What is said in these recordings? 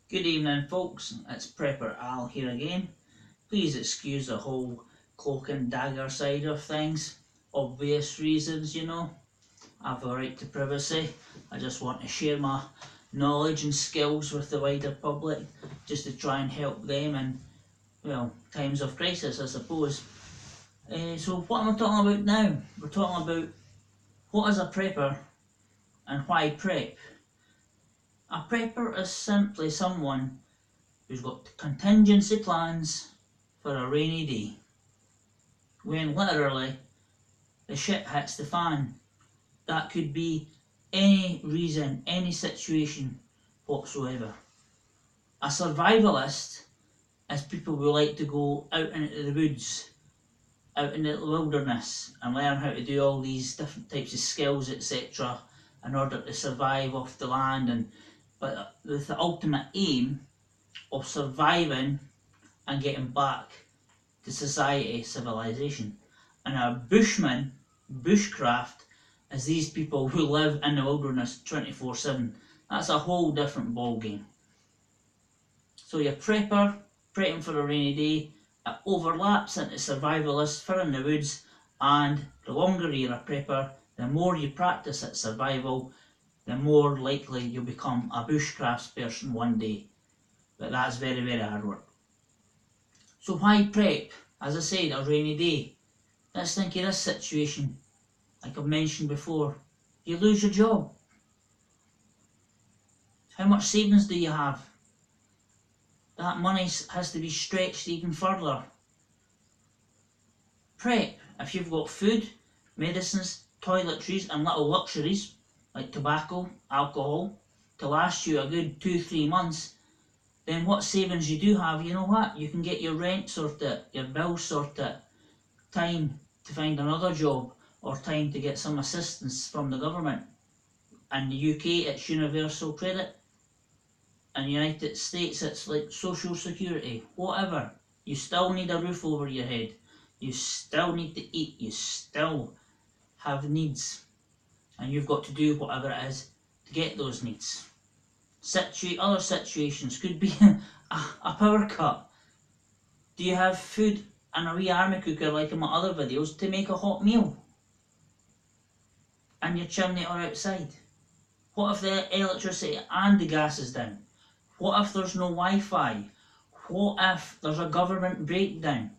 Good evening folks, it's Prepper Al here again. Please excuse the whole cloak and dagger side of things. Obvious reasons, you know. I have a right to privacy. I just want to share my knowledge and skills with the wider public, just to try and help them in, well, times of crisis, I suppose. So what am I talking about now? We're talking about what is a prepper and why prep. A prepper is simply someone who's got contingency plans for a rainy day, when literally the shit hits the fan. That could be any reason, any situation whatsoever. A survivalist is people who like to go out into the woods, out into the wilderness, and learn how to do all these different types of skills, etc., in order to survive off the land, but with the ultimate aim of surviving and getting back to society, civilization. And a bushman, bushcraft, is these people who live in the wilderness 24/7. That's a whole different ball game. So your prepper, prepping for a rainy day, it overlaps into survivalist for in the woods, and the longer you're a prepper, the more you practice at survival, the more likely you'll become a bushcrafts person one day. But that's very, very hard work. So why prep? As I said, a rainy day. Let's think of this situation, like I've mentioned before. You lose your job. How much savings do you have? That money has to be stretched even further. Prep. If you've got food, medicines, toiletries and little luxuries, like tobacco, alcohol, to last you a good 2-3 months, then what savings you do have, you know what? You can get your rent sorted, your bills sorted, time to find another job, or time to get some assistance from the government. In the UK it's universal credit. In the United States it's like social security, whatever. You still need a roof over your head. You still need to eat. You still have needs. And you've got to do whatever it is to get those needs. Other situations could be a power cut. Do you have food and a wee army cooker like in my other videos to make a hot meal? And your chimney or outside? What if the electricity and the gas is down? What if there's no Wi-Fi? What if there's a government breakdown?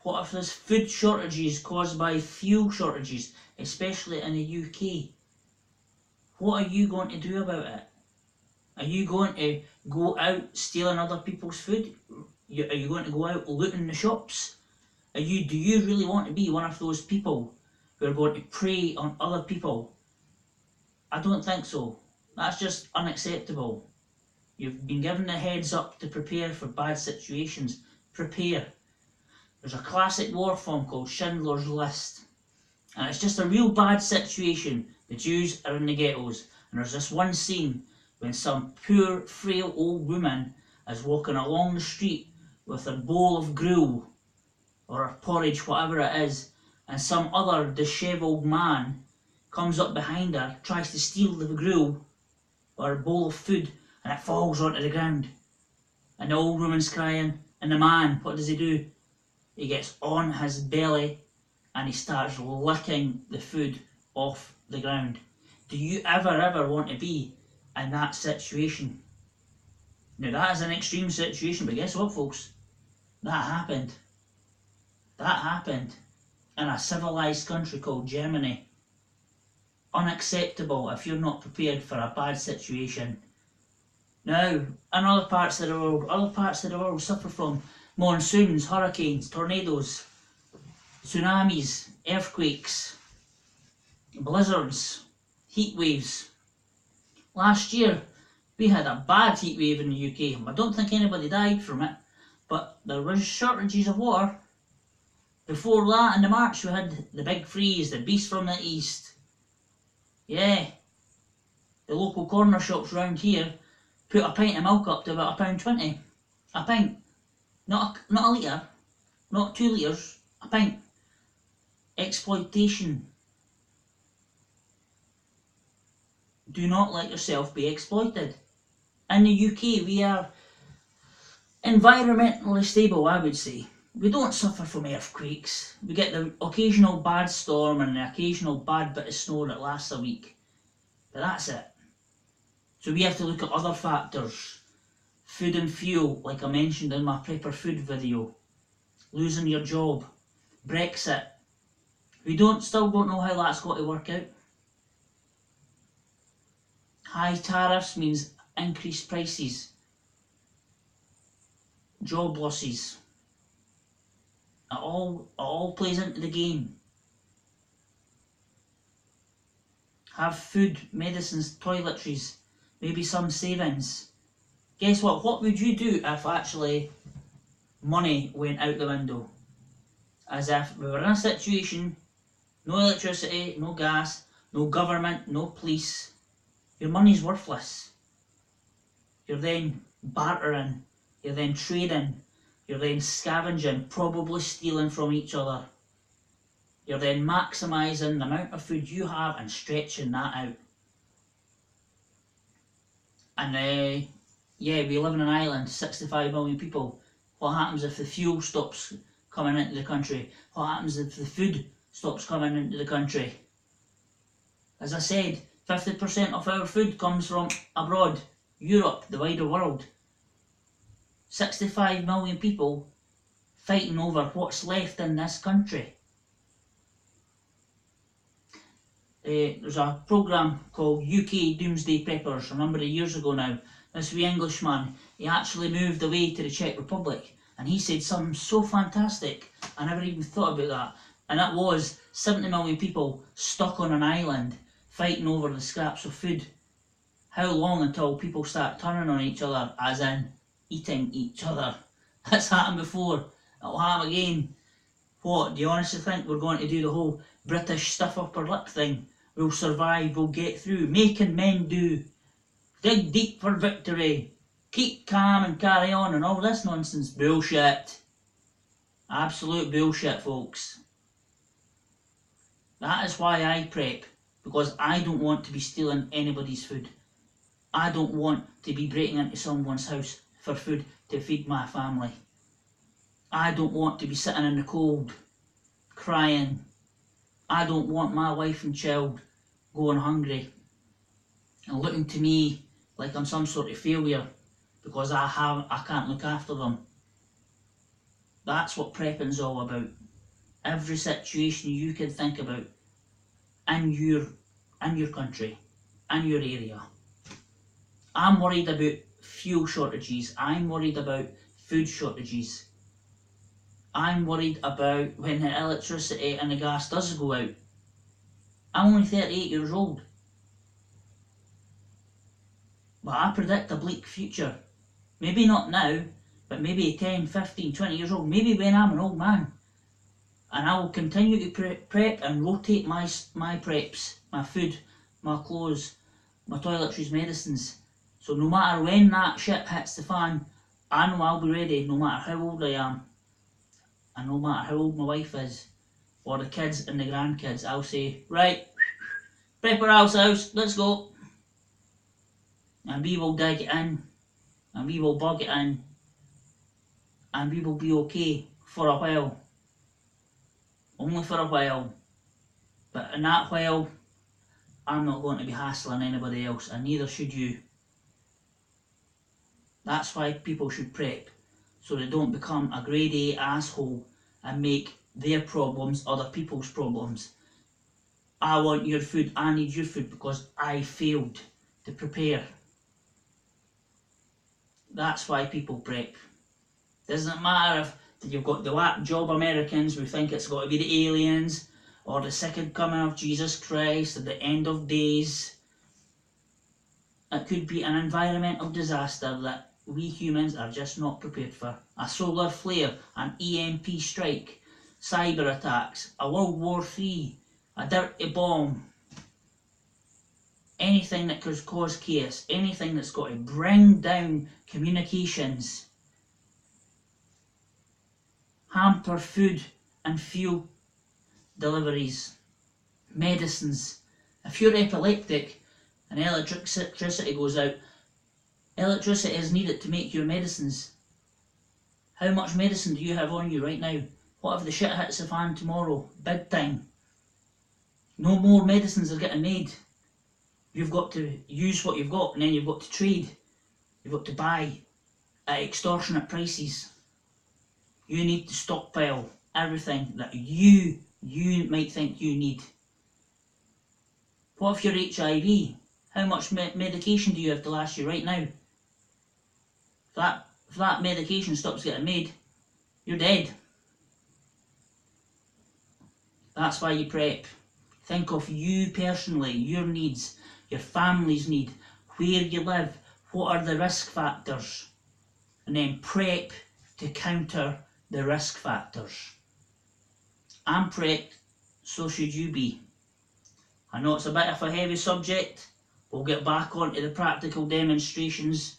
What if there's food shortages caused by fuel shortages, especially in the UK? What are you going to do about it? Are you going to go out stealing other people's food? Are you going to go out looting the shops? Do you really want to be one of those people who are going to prey on other people? I don't think so. That's just unacceptable. You've been given the heads up to prepare for bad situations. Prepare. There's a classic war film called Schindler's List. And it's just a real bad situation. The Jews are in the ghettos. And there's this one scene when some poor, frail old woman is walking along the street with a bowl of gruel or a porridge, whatever it is, and some other dishevelled man comes up behind her, tries to steal the gruel or a bowl of food, and it falls onto the ground. And the old woman's crying, and the man, what does he do? He gets on his belly and he starts licking the food off the ground. Do you ever want to be in that situation? Now that is an extreme situation, but guess what folks? That happened. That happened in a civilised country called Germany. Unacceptable if you're not prepared for a bad situation. Now, in other parts of the world suffer from monsoons, hurricanes, tornadoes, tsunamis, earthquakes, blizzards, heat waves. Last year we had a bad heat wave in the UK. I don't think anybody died from it, but there was shortages of water. Before that, in the March, we had the big freeze, the beast from the east. Yeah, the local corner shops round here put a pint of milk up to about £1.20. A pint. Not a litre, not 2 litres, a pint. Exploitation. Do not let yourself be exploited. In the UK, we are environmentally stable, I would say. We don't suffer from earthquakes. We get the occasional bad storm and the occasional bad bit of snow that lasts a week. But that's it. So we have to look at other factors. Food and fuel, like I mentioned in my Prepper Food video. Losing your job. Brexit. We still don't know how that's got to work out. High tariffs means increased prices. Job losses. It all plays into the game. Have food, medicines, toiletries, maybe some savings. Guess what? What would you do if actually money went out the window? As if we were in a situation, no electricity, no gas, no government, no police. Your money's worthless. You're then bartering, you're then trading, you're then scavenging, probably stealing from each other. You're then maximising the amount of food you have and stretching that out. And yeah, we live in an island, 65 million people. What happens if the fuel stops coming into the country? What happens if the food stops coming into the country? As I said, 50% of our food comes from abroad, Europe, the wider world. 65 million people fighting over what's left in this country. There's a programme called UK Doomsday Preppers a number of years ago now. This wee Englishman, he actually moved away to the Czech Republic and he said something so fantastic. I never even thought about that. And that was 70 million people stuck on an island fighting over the scraps of food. How long until people start turning on each other, as in eating each other? That's happened before. It'll happen again. What, do you honestly think we're going to do the whole British stuff up our lip thing? We'll survive, we'll get through. Making men do. Dig deep for victory. Keep calm and carry on and all this nonsense. Bullshit. Absolute bullshit, folks. That is why I prep. Because I don't want to be stealing anybody's food. I don't want to be breaking into someone's house for food to feed my family. I don't want to be sitting in the cold, crying. I don't want my wife and child going hungry and looking to me like I'm some sort of failure because I can't look after them. That's what prepping's all about. Every situation you can think about in your country, in your area. I'm worried about fuel shortages. I'm worried about food shortages. I'm worried about when the electricity and the gas does go out. I'm only 38 years old. But I predict a bleak future. Maybe not now, but maybe 10, 15, 20 years old. Maybe when I'm an old man. And I will continue to prep and rotate my preps, my food, my clothes, my toiletries, medicines. So no matter when that shit hits the fan, I know I'll be ready no matter how old I am. And no matter how old my wife is, or the kids and the grandkids, I'll say, right, prep our house, let's go. And we will dig it in, and we will bug it in, and we will be okay for a while. Only for a while. But in that while, I'm not going to be hassling anybody else, and neither should you. That's why people should prep, so they don't become a grade A asshole and make their problems other people's problems. I want your food, I need your food because I failed to prepare. That's why people prep. Doesn't matter if you've got the whack job Americans who think it's got to be the aliens, or the second coming of Jesus Christ, or the end of days. It could be an environmental disaster that we humans are just not prepared for. A solar flare, an EMP strike, cyber attacks, a World War III, a dirty bomb. Anything that could cause chaos, anything that's got to bring down communications, hamper food and fuel deliveries, medicines. If you're epileptic and electricity goes out, Electricity is needed to make your medicines. How much medicine do you have on you right now? What if the shit hits the fan tomorrow? Big time. No more medicines are getting made. You've got to use what you've got, and then you've got to trade. You've got to buy at extortionate prices. You need to stockpile everything that you might think you need. What if you're HIV? How much medication do you have to last you right now? If that medication stops getting made, you're dead. That's why you prep. Think of you personally, your needs, your family's need, where you live, what are the risk factors, and then prep to counter the risk factors. I'm prepped, so should you be. I know it's a bit of a heavy subject. We'll get back onto the practical demonstrations,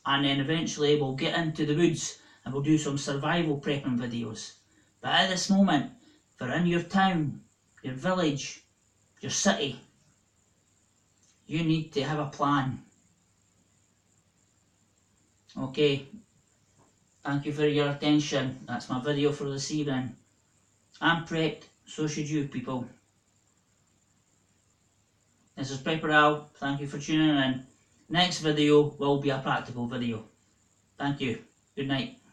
and then eventually we'll get into the woods and we'll do some survival prepping videos. But at this moment, if you're in your town, your village, your city, you need to have a plan. Okay, thank you for your attention. That's my video for this evening. I'm prepped, so should you people. This is Prepper Al, thank you for tuning in. Next video will be a practical video. Thank you, good night.